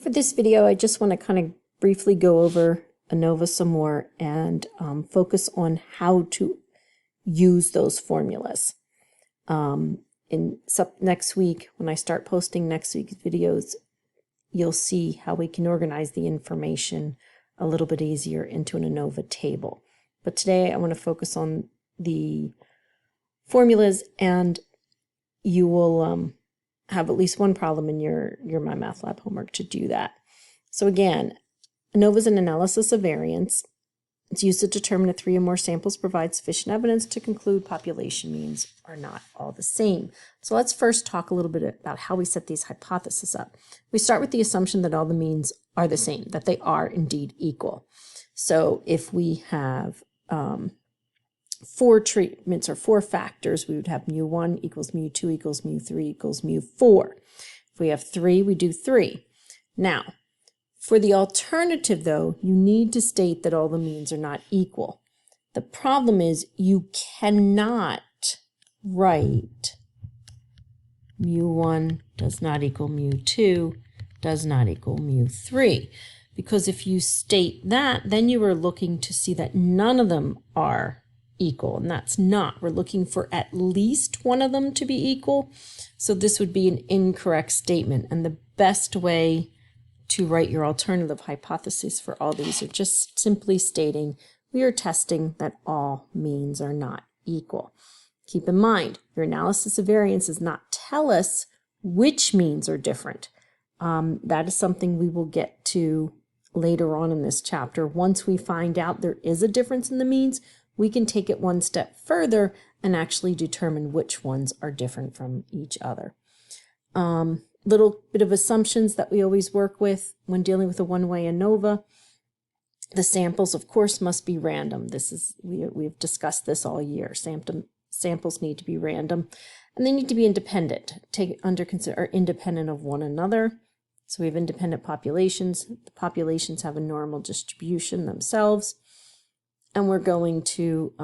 For this video, I just want to kind of briefly go over ANOVA some more and focus on how to use those formulas. Next week, when I start posting next week's videos, you'll see how we can organize the information a little bit easier into an ANOVA table. But today I want to focus on the formulas, and you will have at least one problem in your My Math Lab homework to do that. So again, ANOVA is an analysis of variance. It's used to determine if 3 or more samples provide sufficient evidence to conclude population means are not all the same. So let's first talk a little bit about how we set these hypotheses up. We start with the assumption that all the means are the same, that they are indeed equal. So if we have 4 treatments or 4 factors, we would have mu1 equals mu2 equals mu3 equals mu4. If we have 3, we do 3. Now, for the alternative, though, you need to state that all the means are not equal. The problem is you cannot write mu1 does not equal mu2 does not equal mu3. Because if you state that, then you are looking to see that none of them are equal, and that's not. We're looking for at least one of them to be equal. So this would be an incorrect statement, and the best way to write your alternative hypothesis for all these are just simply stating we are testing that all means are not equal. Keep in mind, your analysis of variance does not tell us which means are different. That is something we will get to later on in this chapter. Once we find out there is a difference in the means, we can take it one step further and actually determine which ones are different from each other. Little bit of assumptions that we always work with when dealing with a one-way ANOVA. The samples, of course, must be random. We've discussed this all year. Samples need to be random, and they need to be independent, independent of one another. So we have independent populations. The populations have a normal distribution themselves, and we're going to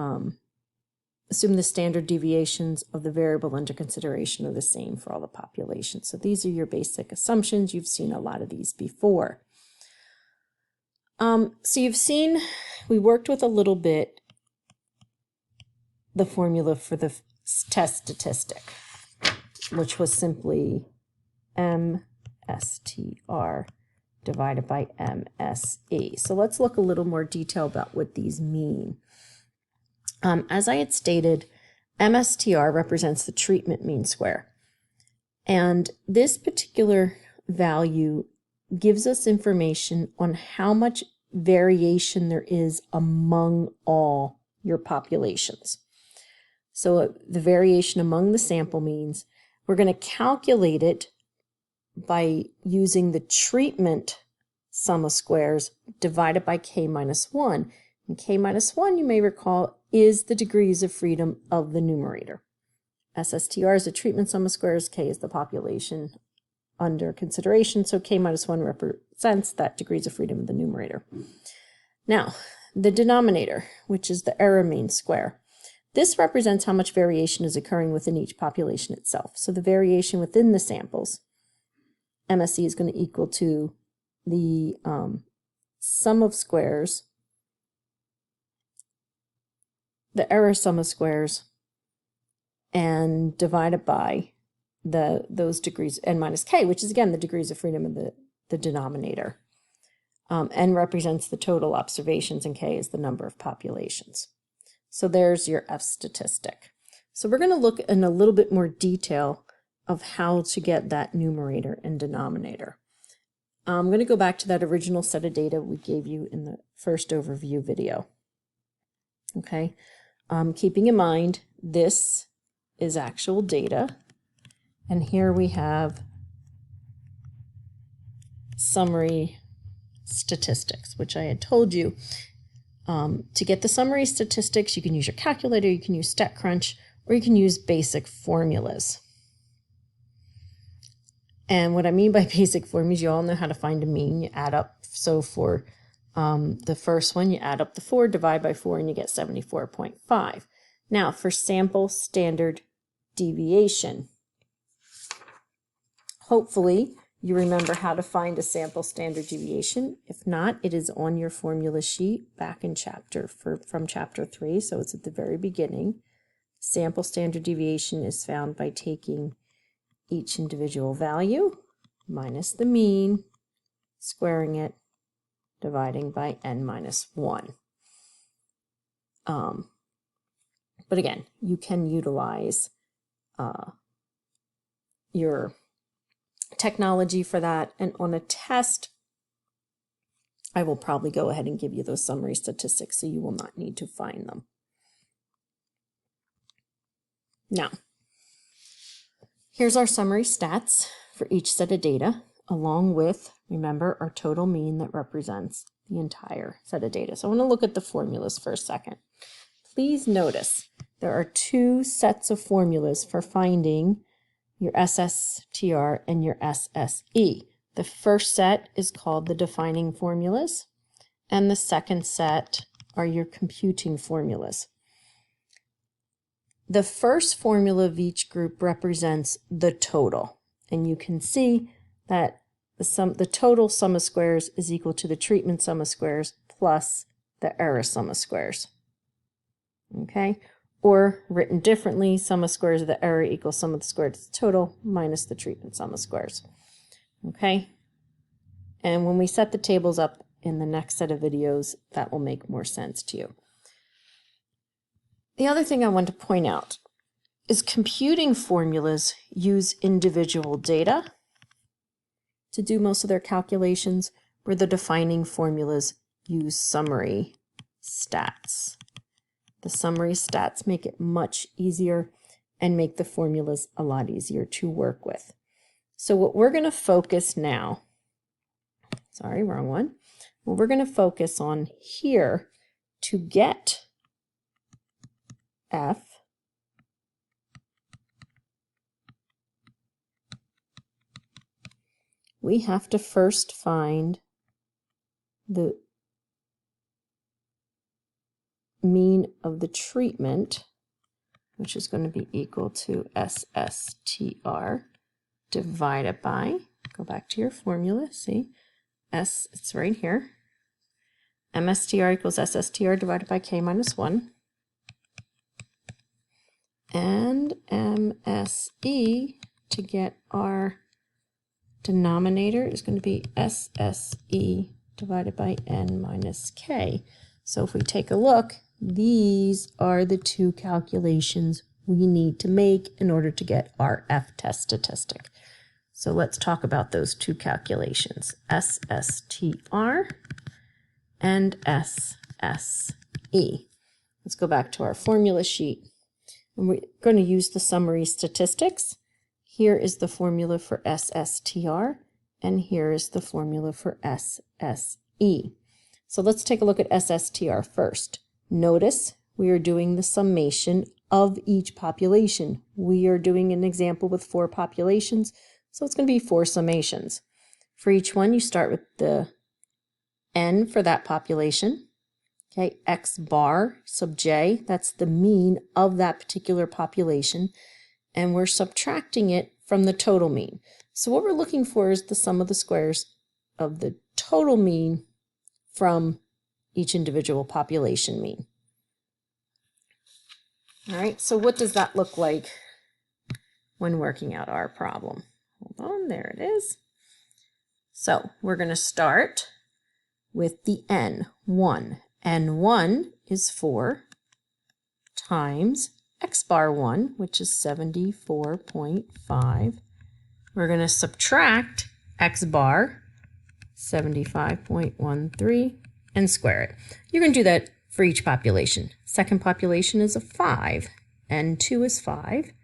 assume the standard deviations of the variable under consideration are the same for all the populations. So these are your basic assumptions. You've seen a lot of these before. So you've seen, we worked with a little bit the formula for the test statistic, which was simply MSTR divided by MSE. So let's look a little more detail about what these mean. As I had stated, MSTR represents the treatment mean square. And this particular value gives us information on how much variation there is among all your populations. So the variation among the sample means, we're going to calculate it by using the treatment sum of squares divided by k minus 1. And k minus 1, you may recall, is the degrees of freedom of the numerator. SSTR is the treatment sum of squares, k is the population under consideration, so k minus 1 represents that degrees of freedom of the numerator. Now, the denominator, which is the error mean square. This represents how much variation is occurring within each population itself. So the variation within the samples, MSE is going to equal to the sum of squares, the error sum of squares, and divided by those degrees, n minus k, which is again the degrees of freedom of the denominator. N represents the total observations, and k is the number of populations. So there's your F statistic. So we're going to look in a little bit more detail of how to get that numerator and denominator. I'm going to go back to that original set of data we gave you in the first overview video. Okay. Keeping in mind, this is actual data, and here we have summary statistics, which I had told you. To get the summary statistics, you can use your calculator, you can use StatCrunch, or you can use basic formulas. And what I mean by basic formulas, you all know how to find a mean. You add up. So for the first one, you add up the 4, divide by 4, and you get 74.5. Now, for sample standard deviation, hopefully you remember how to find a sample standard deviation. If not, it is on your formula sheet back in from chapter 3, so it's at the very beginning. Sample standard deviation is found by taking each individual value minus the mean, squaring it, dividing by n minus 1. But again, you can utilize your technology for that, and on a test, I will probably go ahead and give you those summary statistics, so you will not need to find them. Now, here's our summary stats for each set of data, along with, remember, our total mean that represents the entire set of data. So I want to look at the formulas for a second. Please notice there are two sets of formulas for finding your SSTR and your SSE. The first set is called the defining formulas, and the second set are your computing formulas. The first formula of each group represents the total, and you can see that the total sum of squares is equal to the treatment sum of squares plus the error sum of squares. Okay, or written differently, sum of squares of the error equals sum of the squares of the total minus the treatment sum of squares. Okay, and when we set the tables up in the next set of videos, that will make more sense to you. The other thing I want to point out is computing formulas use individual data to do most of their calculations, where the defining formulas use summary stats. The summary stats make it much easier and make the formulas a lot easier to work with. So what we're going to focus now, sorry, wrong one. What we're going to focus on here to get F we have to first find the mean of the treatment, which is going to be equal to SSTR divided by, go back to your formula, see, it's right here, MSTR equals SSTR divided by K minus 1, and MSE to get our denominator is going to be SSE divided by N minus K. So if we take a look, these are the two calculations we need to make in order to get our F-test statistic. So let's talk about those two calculations, SSTR and SSE. Let's go back to our formula sheet. And we're going to use the summary statistics. Here is the formula for SSTR, and here is the formula for SSE. So let's take a look at SSTR first. Notice we are doing the summation of each population. We are doing an example with 4 populations, so it's going to be 4 summations. For each one, you start with the N for that population. Okay, X bar sub J, that's the mean of that particular population, and we're subtracting it from the total mean. So what we're looking for is the sum of the squares of the total mean from each individual population mean. All right, so what does that look like when working out our problem? Hold on, there it is. So we're going to start with the N1. N1 is 4 times X bar 1, which is 74.5. We're going to subtract X bar, 75.13, and square it. You're going to do that for each population. Second population is a 5. N2 is 5.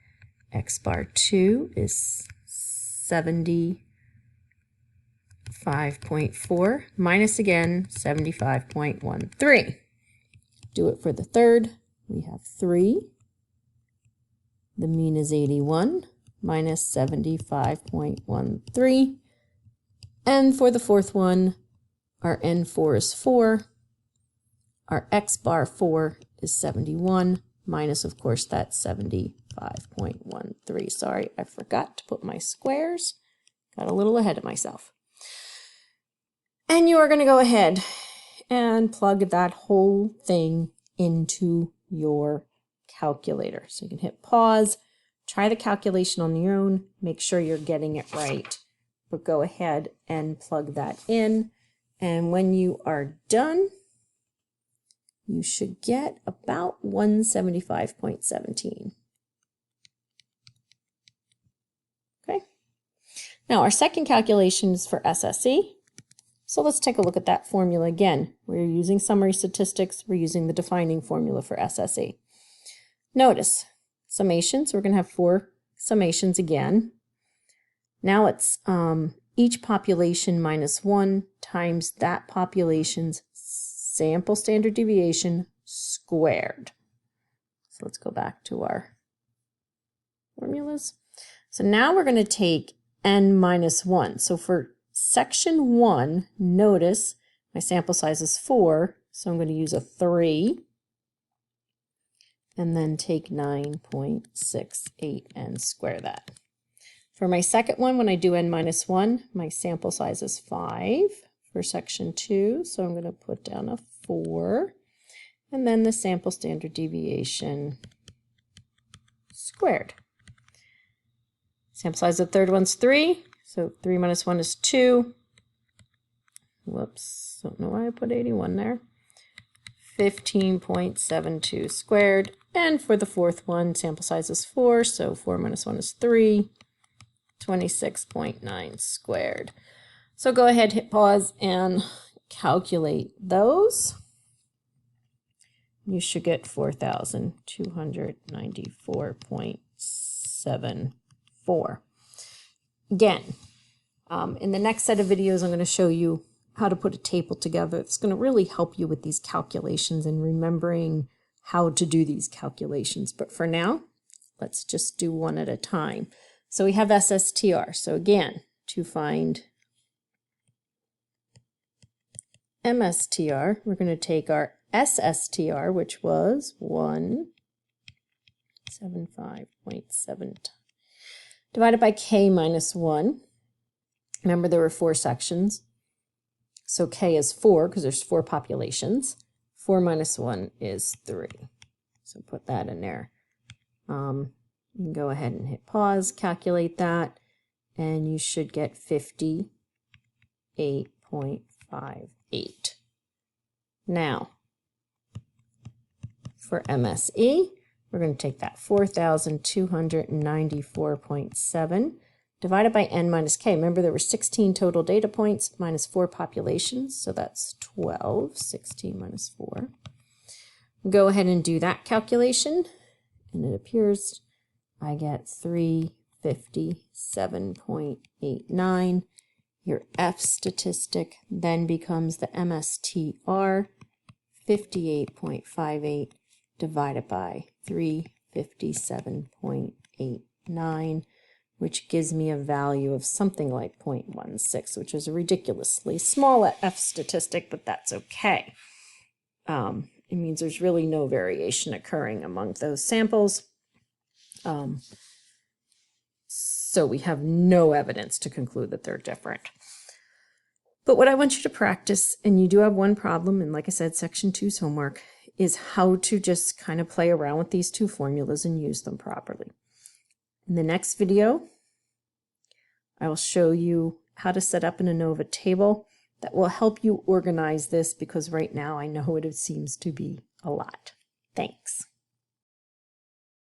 X bar 2 is 75.4 minus again 75.13. Do it for the third. We have 3. The mean is 81 minus 75.13. And for the fourth one, our N4 is 4. Our X bar 4 is 71 minus, of course, that 75.13. Sorry, I forgot to put my squares. Got a little ahead of myself. And you are going to go ahead and plug that whole thing into your calculator. So you can hit pause, try the calculation on your own, make sure you're getting it right, but go ahead and plug that in. And when you are done, you should get about 175.17. Okay. Now our second calculation is for SSE. So let's take a look at that formula again. We're using summary statistics. We're using the defining formula for SSE. Notice summations. We're going to have 4 summations again. Now it's each population minus 1 times that population's sample standard deviation squared. So let's go back to our formulas. So now we're going to take n minus 1. So for section 1, notice my sample size is 4, so I'm going to use a 3 and then take 9.68 and square that. For my second one, when I do n minus 1, my sample size is 5 for section 2, so I'm going to put down a 4, and then the sample standard deviation squared. Sample size of the third one's 3, so 3 minus 1 is 2. Whoops, don't know why I put 81 there. 15.72 squared. And for the fourth one, sample size is 4, so 4 minus 1 is 3. 26.9 squared. So go ahead, hit pause, and calculate those. You should get 4,294.74. Again, in the next set of videos, I'm going to show you how to put a table together. It's going to really help you with these calculations and remembering how to do these calculations. But for now, let's just do one at a time. So we have SSTR. So again, to find MSTR, we're going to take our SSTR, which was 175.7 divided by K minus 1. Remember, there were 4 sections. So K is 4 because there's 4 populations. 4 minus 1 is 3. So put that in there. You can go ahead and hit pause, calculate that, and you should get 58.58. Now, for MSE, we're going to take that 4,294.7 divided by n minus k. Remember, there were 16 total data points minus 4 populations, so that's 12. 16 minus 4. Go ahead and do that calculation, and it appears I get 357.89. Your F statistic then becomes the MSTR, 58.58 divided by 357.89, which gives me a value of something like 0.16, which is a ridiculously small F statistic, but that's okay. It means there's really no variation occurring among those samples. So we have no evidence to conclude that they're different. But what I want you to practice, and you do have one problem, and like I said, section 2's homework, is how to just kind of play around with these 2 formulas and use them properly. In the next video, I will show you how to set up an ANOVA table that will help you organize this, because right now I know it seems to be a lot. Thanks.